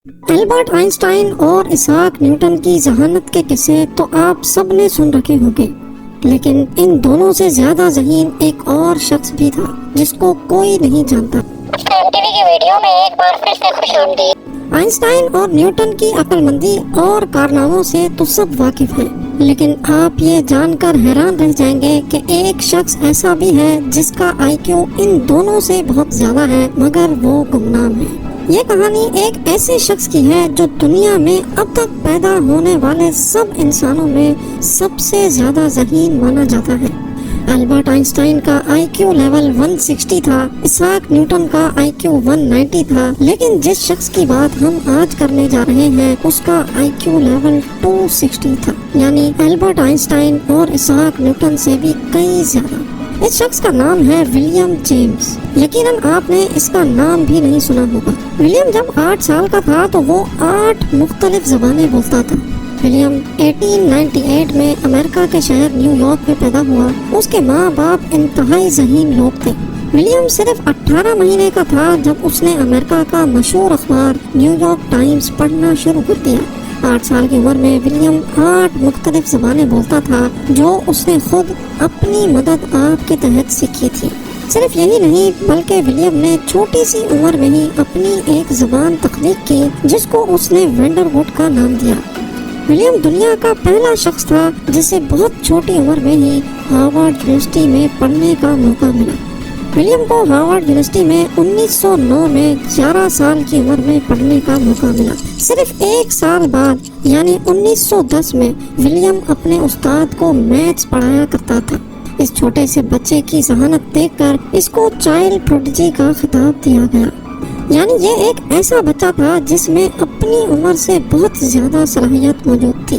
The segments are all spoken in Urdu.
البرٹ آئنسٹائن اور اسحاق نیوٹن کی ذہانت کے قصے تو آپ سب نے سن رکھے ہوں گے، لیکن ان دونوں سے زیادہ ذہین ایک اور شخص بھی تھا جس کو کوئی نہیں جانتا۔ کی ویڈیو میں ایک بار پھر سے خوش آمدید۔ آئنسٹائن اور نیوٹن کی عقل مندی اور کارناموں سے تو سب واقف ہیں، لیکن آپ یہ جان کر حیران رہ جائیں گے کہ ایک شخص ایسا بھی ہے جس کا آئی کیو ان دونوں سے بہت زیادہ ہے مگر وہ گمنام ہے۔ یہ کہانی ایک ایسے شخص کی ہے جو دنیا میں اب تک پیدا ہونے والے سب انسانوں میں سب سے زیادہ ذہین مانا جاتا ہے۔ البرٹ آئنسٹائن کا آئی کیو لیول 160 تھا، اسحاق نیوٹن کا آئی کیو 190 تھا، لیکن جس شخص کی بات ہم آج کرنے جا رہے ہیں اس کا آئی کیو لیول 260 تھا، یعنی البرٹ آئنسٹائن اور اسحاق نیوٹن سے بھی کئی زیادہ۔ اس شخص کا نام ہے ولیم جیمز۔ یقیناً آپ نے اس کا نام بھی نہیں سنا ہوگا۔ ولیم جب 8 سال کا تھا تو وہ 8 مختلف زبانیں بولتا تھا۔ ولیم 1898 میں امریکہ کے شہر نیو یارک میں پیدا ہوا۔ اس کے ماں باپ انتہائی ذہین لوگ تھے۔ ولیم صرف 18 مہینے کا تھا جب اس نے امریکہ کا مشہور اخبار نیو یارک ٹائمز پڑھنا شروع کر دیا۔ 8 سال کی عمر میں ولیم 8 مختلف زبانیں بولتا تھا جو اس نے خود اپنی مدد آپ کے تحت سیکھی تھی۔ صرف یہی نہیں بلکہ ولیم نے چھوٹی سی عمر میں ہی اپنی ایک زبان تخلیق کی جس کو اس نے وینڈر ووڈ کا نام دیا۔ ولیم دنیا کا پہلا شخص تھا جسے بہت چھوٹی عمر میں ہی ہارورڈ یونیورسٹی میں پڑھنے کا موقع ملا۔ ولیم کو ہارورڈ یونیورسٹی میں 1909 میں 11 سال کی عمر میں پڑھنے کا موقع ملا۔ صرف 1 سال بعد یعنی 1910 میں ولیم اپنے استاد کو میتھس پڑھایا کرتا تھا۔ اس چھوٹے سے بچے کی ذہانت دیکھ کر اس کو چائلڈ پروڈیجی کا خطاب دیا گیا، یعنی یہ ایک ایسا بچہ تھا جس میں اپنی عمر سے بہت زیادہ صلاحیت موجود تھی۔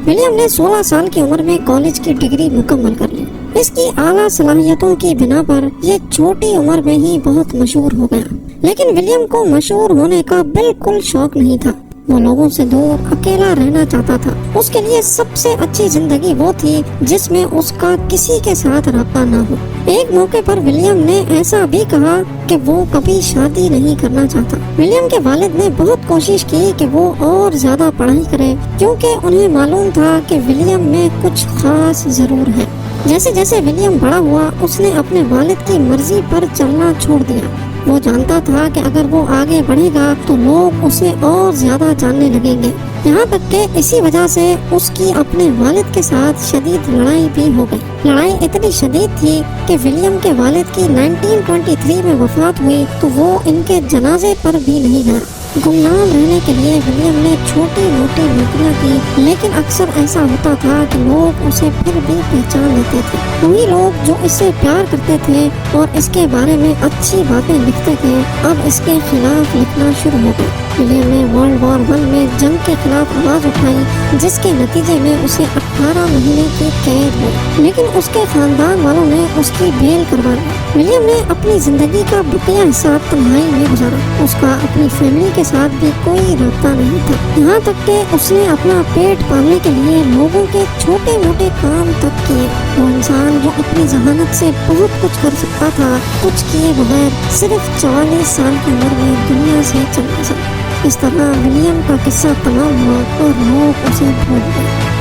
ولیم نے 16 سال کی عمر میں کالج کی ڈگری مکمل کر لی۔ اس کی اعلیٰ صلاحیتوں کی بنا پر یہ چھوٹی عمر میں ہی بہت مشہور ہو گیا، لیکن ولیم کو مشہور ہونے کا بالکل شوق نہیں تھا۔ وہ لوگوں سے دور اکیلا رہنا چاہتا تھا۔ اس کے لیے سب سے اچھی زندگی وہ تھی جس میں اس کا کسی کے ساتھ رابطہ نہ ہو۔ ایک موقع پر ولیم نے ایسا بھی کہا کہ وہ کبھی شادی نہیں کرنا چاہتا۔ ولیم کے والد نے بہت کوشش کی کہ وہ اور زیادہ پڑھائی کرے کیونکہ انہیں معلوم تھا کہ ولیم میں کچھ خاص ضرور ہے۔ جیسے جیسے ولیم بڑا ہوا اس نے اپنے والد کی مرضی پر چلنا چھوڑ دیا۔ وہ جانتا تھا کہ اگر وہ آگے بڑھے گا تو لوگ اسے اور زیادہ جاننے لگیں گے، یہاں تک کہ اسی وجہ سے اس کی اپنے والد کے ساتھ شدید لڑائی بھی ہو گئی۔ لڑائی اتنی شدید تھی کہ ولیم کے والد کی 1923 میں وفات ہوئی تو وہ ان کے جنازے پر بھی نہیں گیا۔ گمنام رہنے کے لیے ولیم نے چھوٹی موٹی نوکریاں کی، لیکن اکثر ایسا ہوتا تھا کہ لوگ اسے پھر بھی پہچان لیتے تھے۔ وہی لوگ جو اس سے پیار کرتے تھے اور اس کے بارے میں اچھی باتیں لکھتے تھے اب اس کے خلاف لکھنا شروع ہو گئے۔ ولیم نے ورلڈ وار 1 میں جنگ کے خلاف آواز اٹھائی جس کے نتیجے میں اسے 18 مہینے کی قید ہوئی، لیکن اس کے خاندان والوں نے اس کی بیل کروا لی۔ ولیم نے اپنی زندگی کا بقیہ حصہ تنہائی میں گزارا۔ اس کا اپنی فیملی کے ساتھ بھی کوئی رابطہ نہیں تھا، یہاں تک کہ اس نے اپنا پیٹ پالنے کے لیے لوگوں کے چھوٹے موٹے کام تک کیے۔ وہ انسان جو اپنی ذہانت سے بہت کچھ کر سکتا تھا کچھ کیے بغیر صرف 44 سال کی عمر میں دنیا سے چلا گیا۔ اس طرح ولیم کا قصہ تمام ہوا اور لوگ اسے بھول گئے۔